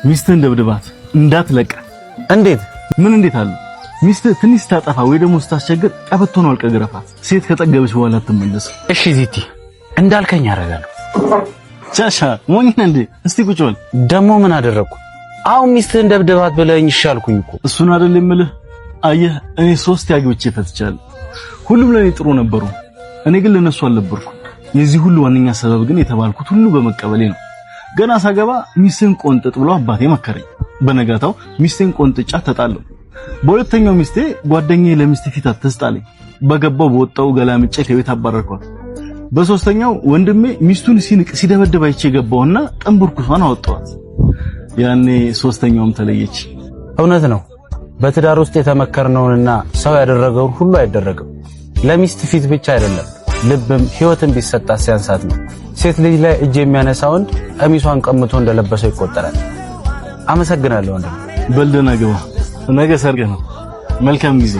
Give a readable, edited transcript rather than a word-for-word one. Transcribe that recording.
ሚስትህን ደብድባት እንዳትለቅ። እንዴት? ምን እንዴት አለ? ሚስትህ ትንሽ ስታጠፋ ወይ ደግሞ ስታስቸግር ቀበቶን አልቀ ገረፋት። ሴት ከጠገበች በኋላ ትመለስ። እሺ ዚቲ እንዳልከኝ አደርጋለሁ። ቻሻ ሞኝ እንዴ? እስቲ ቁጭ በል። ደሞ ምን አደረኩ? አሁን ሚስትህን ደብድባት ብለኝ ይሻልኩኝ እኮ። እሱን አይደል የምልህ? አየህ እኔ 3 ያግብቼ ፈትቻለሁ። ሁሉም ለኔ ጥሩ ነበሩ። እኔ ግን ለነሱ አልነበርኩም። የዚህ ሁሉ ዋነኛ ሰበብ ግን የተባልኩት ሁሉ በመቀበሌ ነው። ገና ሳገባ ሚስትን ቆንጥጥ ብሎ አባቴ መከረኝ። በነጋታው ሚስቴን ቆንጥጫ ተጣለው። በሁለተኛው ሚስቴ ጓደኛዬ ለሚስት ፊት አትስጣለኝ። በገባው በወጣው ገላምጬ ከቤት አባረርኳት። በሶስተኛው ወንድሜ ሚስቱን ሲንቅ ሲደበደብ አይቼ ገባውና ጠንቡርኩሷን አወጣዋት። ያኔ ሶስተኛውም ተለየች። እውነት ነው። በትዳር ውስጥ የተመከርነውንና ሰው ያደረገውን ሁሉ አይደረግም። ለሚስት ፊት ብቻ አይደለም ልብም ህይወትን ቢሰጣት ሲያንሳት ነው። ሴት ልጅ ላይ እጅ የሚያነሳ ወንድ ቀሚሷን ቀምቶ እንደለበሰው ይቆጠራል። አመሰግናለሁ ወንድም። በልደና ግባ። ነገ ሰርግ ነው። መልካም ጊዜ።